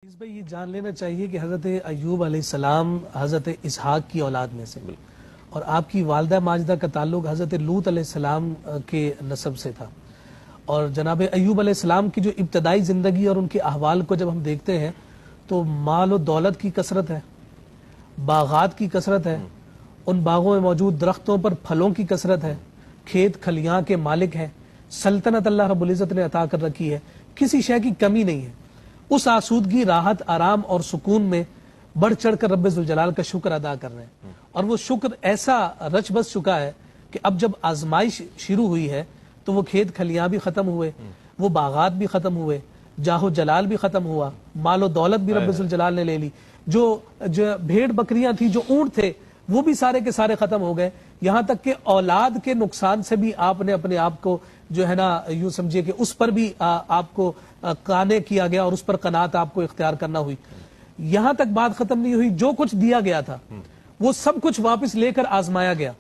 اس بھائی یہ جان لینا چاہیے کہ حضرت ایوب علیہ السلام حضرت اسحاق کی اولاد میں سے اور آپ کی والدہ ماجدہ کا تعلق حضرت لوط علیہ السلام کے نسب سے تھا. اور جناب ایوب علیہ السلام کی جو ابتدائی زندگی اور ان کے احوال کو جب ہم دیکھتے ہیں تو مال و دولت کی کثرت ہے، باغات کی کثرت ہے، ان باغوں میں موجود درختوں پر پھلوں کی کثرت ہے، کھیت کھلیاں کے مالک ہیں، سلطنت اللہ رب العزت نے عطا کر رکھی ہے، کسی شے کی کمی نہیں ہے. اس آسودگی، راحت، آرام اور سکون میں بڑھ چڑھ کر رب ذوالجلال کا شکر ادا کر رہے ہیں. اور وہ شکر ایسا رچ بس چکا ہے کہ اب جب آزمائش شروع ہوئی ہے تو وہ کھیت کھلیاں بھی ختم ہوئے، وہ باغات بھی ختم ہوئے، جاہ و جلال بھی ختم ہوا، مال و دولت بھی رب ذوالجلال نے لے لی، جو بھیڑ بکریاں تھیں، جو اونٹ تھے، وہ بھی سارے کے سارے ختم ہو گئے. یہاں تک کہ اولاد کے نقصان سے بھی آپ نے اپنے آپ کو جو ہے نا یوں سمجھے کہ اس پر بھی آپ کو قانع کیا گیا اور اس پر قناعت آپ کو اختیار کرنا ہوئی. یہاں تک بات ختم نہیں ہوئی، جو کچھ دیا گیا تھا وہ سب کچھ واپس لے کر آزمایا گیا.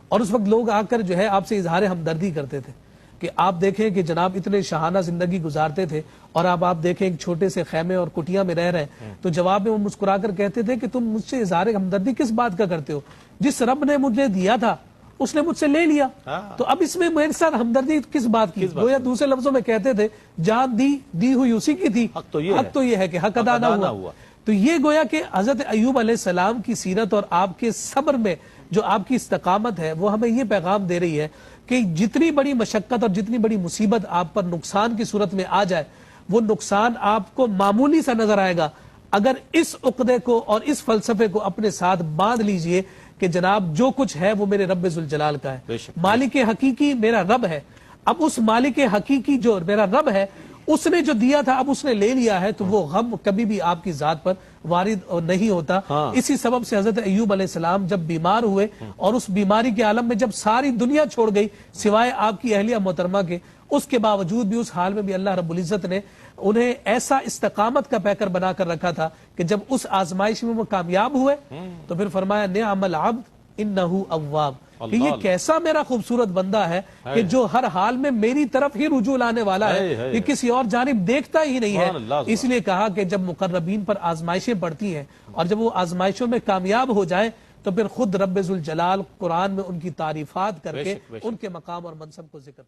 اور اس وقت لوگ آ کر جو ہے آپ سے اظہار ہمدردی کرتے تھے کہ آپ دیکھیں کہ جناب اتنے شاہانہ زندگی گزارتے تھے اور آپ دیکھیں ایک چھوٹے سے خیمے اور کٹیا میں رہ رہے ہیں. تو جواب میں وہ مسکرا کر کہتے تھے کہ تم مجھ سے اظہار ہمدردی کس بات کا کرتے ہو؟ جس رب نے مجھے دیا تھا اس نے مجھ سے لے لیا، تو اب اس میں میرے ساتھ ہمدردی کس بات کی؟ گویا دوسرے لفظوں میں کہتے تھے جان دی ہوئی اسی کی تھی، حق تو یہ ہے کہ حق ادا نہ ہوا. تو یہ گویا کہ حضرت ایوب علیہ السلام کی سیرت اور آپ کے صبر میں جو آپ کی استقامت ہے وہ ہمیں یہ پیغام دے رہی ہے کہ جتنی بڑی مشقت اور جتنی بڑی مصیبت آپ پر نقصان کی صورت میں آ جائے، وہ نقصان آپ کو معمولی سا نظر آئے گا اگر اس عقدے کو اور اس فلسفے کو اپنے ساتھ باندھ لیجئے کہ جناب جو کچھ ہے وہ میرے رب ذوالجلال کا ہے. مالک حقیقی میرا رب ہے. اب اس مالک حقیقی جو میرا رب ہے اس نے جو دیا تھا اب اس نے لے لیا ہے، تو وہ غم کبھی بھی آپ کی ذات پر وارد نہیں ہوتا. اسی سبب سے حضرت ایوب علیہ السلام جب بیمار ہوئے اور اس بیماری کے عالم میں جب ساری دنیا چھوڑ گئی سوائے آپ کی اہلیہ محترمہ کے، اس کے باوجود بھی اس حال میں بھی اللہ رب العزت نے انہیں ایسا استقامت کا پیکر بنا کر رکھا تھا کہ جب اس آزمائش میں وہ کامیاب ہوئے تو پھر فرمایا نعم العبد انہو اواب، کہ یہ کیسا میرا خوبصورت بندہ ہے کہ جو ہر حال میں میری طرف ہی رجوع لانے والا ہے، یہ کسی اور جانب دیکھتا ہی نہیں ہے. اس لیے کہا کہ جب مقربین پر آزمائشیں پڑتی ہیں اور جب وہ آزمائشوں میں کامیاب ہو جائیں تو پھر خود رب ذوالجلال قرآن میں ان کی تعریفات کر کے ان کے مقام اور منصب کو ذکر